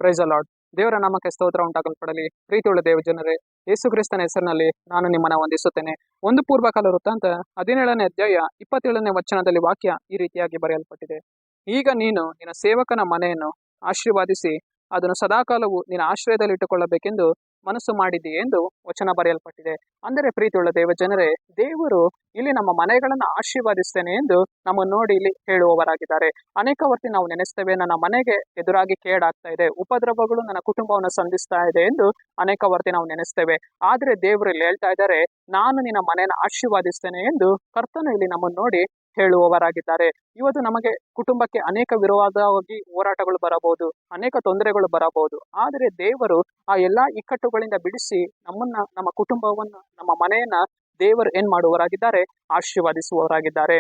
Praise the lord. ದೇವರ ನಾಮಕ್ಕೆ ಸ್ತೋತ್ರ ಉಂಟಾಗಲ್ಪಡಲಿ. ಪ್ರೀತಿಯುಳ್ಳ ದೇವ ಜನರೇ, ಯೇಸು ಕ್ರಿಸ್ತನ ಹೆಸರಿನಲ್ಲಿ ನಾನು ನಿಮ್ಮನ್ನ ವಂದಿಸುತ್ತೇನೆ. ಒಂದು ಪೂರ್ವಕಾಲ ವೃತ್ತಾಂತ 17ನೇ ಅಧ್ಯಾಯ 27ನೇ ವಚನದಲ್ಲಿ ವಾಕ್ಯ ಈ ರೀತಿಯಾಗಿ ಬರೆಯಲ್ಪಟ್ಟಿದೆ. ಈಗ ನೀನು ನಿನ್ನ ಸೇವಕನ ಮನೆಯನ್ನು ಆಶೀರ್ವಾದಿಸಿ ಅದನ್ನು ಸದಾಕಾಲವು ನಿನ್ನ ಆಶ್ರಯದಲ್ಲಿ ಇಟ್ಟುಕೊಳ್ಳಬೇಕೆಂದು ಮನಸ್ಸು ಮಾಡಿದ್ದೀಯೆ ಎಂದು ವಚನ ಬರೆಯಲ್ಪಟ್ಟಿದೆ. ಅಂದರೆ ಪ್ರೀತಿಯುಳ್ಳ ದೇವ ಜನರೇ, ದೇವರು ಇಲ್ಲಿ ನಮ್ಮ ಮನೆಗಳನ್ನು ಆಶೀರ್ವಾದಿಸ್ತೇನೆ ಎಂದು ನಮ್ಮನ್ನು ನೋಡಿ ಇಲ್ಲಿ ಹೇಳುವವರಾಗಿದ್ದಾರೆ. ಅನೇಕ ಹೊತ್ತು ನಾವು ನೆನೆಸ್ತೇವೆ, ನನ್ನ ಮನೆಗೆ ಎದುರಾಗಿ ಕೇಡಾಗ್ತಾ ಇದೆ, ಉಪದ್ರವಗಳು ನನ್ನ ಕುಟುಂಬವನ್ನು ಸಂಧಿಸ್ತಾ ಇದೆ ಎಂದು ಅನೇಕ ಹೊತ್ತು ನಾವು ನೆನೆಸ್ತೇವೆ. ಆದ್ರೆ ದೇವರು ಇಲ್ಲಿ ಹೇಳ್ತಾ ಇದ್ದಾರೆ, ನಾನು ನಿನ್ನ ಮನೆಯನ್ನು ಆಶೀರ್ವಾದಿಸ್ತೇನೆ ಎಂದು ಕರ್ತನು ಇಲ್ಲಿ ನಮ್ಮನ್ನು ನೋಡಿ ಹೇಳುವವರಾಗಿದ್ದಾರೆ. ಇವತ್ತು ನಮಗೆ ಕುಟುಂಬಕ್ಕೆ ಅನೇಕ ವಿರೋಧವಾಗಿ ಹೋರಾಟಗಳು ಬರಬಹುದು, ಅನೇಕ ತೊಂದರೆಗಳು ಬರಬಹುದು. ಆದರೆ ದೇವರು ಆ ಎಲ್ಲಾ ಇಕ್ಕಟ್ಟುಗಳಿಂದ ಬಿಡಿಸಿ ನಮ್ಮ ಕುಟುಂಬವನ್ನ, ನಮ್ಮ ಮನೆಯನ್ನ ದೇವರು ಏನ್ ಮಾಡುವವರಾಗಿದ್ದಾರೆ? ಆಶೀರ್ವಾದಿಸುವವರಾಗಿದ್ದಾರೆ.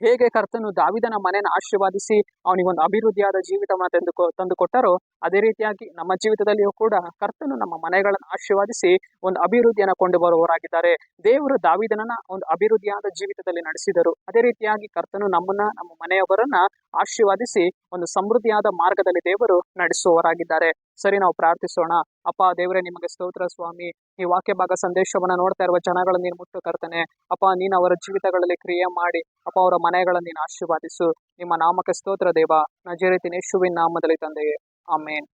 ಹೇಗೆ ಕರ್ತನು ದಾವಿದನ ಮನೆಯನ್ನು ಆಶೀರ್ವಾದಿಸಿ ಅವನಿಗೊಂದು ಅಭಿವೃದ್ಧಿಯಾದ ಜೀವಿತವನ್ನು ತಂದು ಕೊಟ್ಟರೋ, ಅದೇ ರೀತಿಯಾಗಿ ನಮ್ಮ ಜೀವಿತದಲ್ಲಿಯೂ ಕೂಡ ಕರ್ತನು ನಮ್ಮ ಮನೆಗಳನ್ನು ಆಶೀರ್ವಾದಿಸಿ ಒಂದು ಅಭಿವೃದ್ಧಿಯನ್ನು ಕೊಂಡು ಬರುವವರಾಗಿದ್ದಾರೆ. ದೇವರು ದಾವಿದನನ್ನ ಒಂದು ಅಭಿವೃದ್ಧಿಯಾದ ಜೀವಿತದಲ್ಲಿ ನಡೆಸಿದರು. ಅದೇ ರೀತಿಯಾಗಿ ಕರ್ತನು ನಮ್ಮ ಮನೆಯವರನ್ನ ಆಶೀರ್ವಾದಿಸಿ ಒಂದು ಸಮೃದ್ಧಿಯಾದ ಮಾರ್ಗದಲ್ಲಿ ದೇವರು ನಡೆಸುವವರಾಗಿದ್ದಾರೆ. ಸರಿ, ನಾವು ಪ್ರಾರ್ಥಿಸೋಣ. ಅಪ್ಪ ದೇವರೇ, ನಿಮಗೆ ಸ್ತೋತ್ರ ಸ್ವಾಮಿ. ಈ ವಾಕ್ಯ ಭಾಗ ಸಂದೇಶವನ್ನ ನೋಡ್ತಾ ಇರುವ ಜನಗಳನ್ನು ನೀನು ಮುಟ್ಟು ಕರ್ತನೆ. ಅಪ್ಪ, ನೀನು ಅವರ ಜೀವಿತಗಳಲ್ಲಿ ಕ್ರಿಯೆ ಮಾಡಿ ಅಪ್ಪ ಅವರ ಮನೆಗಳನ್ನು ನೀನು ಆಶೀರ್ವಾದಿಸು. ನಿಮ್ಮ ನಾಮಕ್ಕೆ ಸ್ತೋತ್ರ ದೇವ. ನಜರೇತಿನ ಯೇಸುವಿನ ನಾಮದಲ್ಲಿ ತಂದೆಯೇ, ಆಮೇನ್.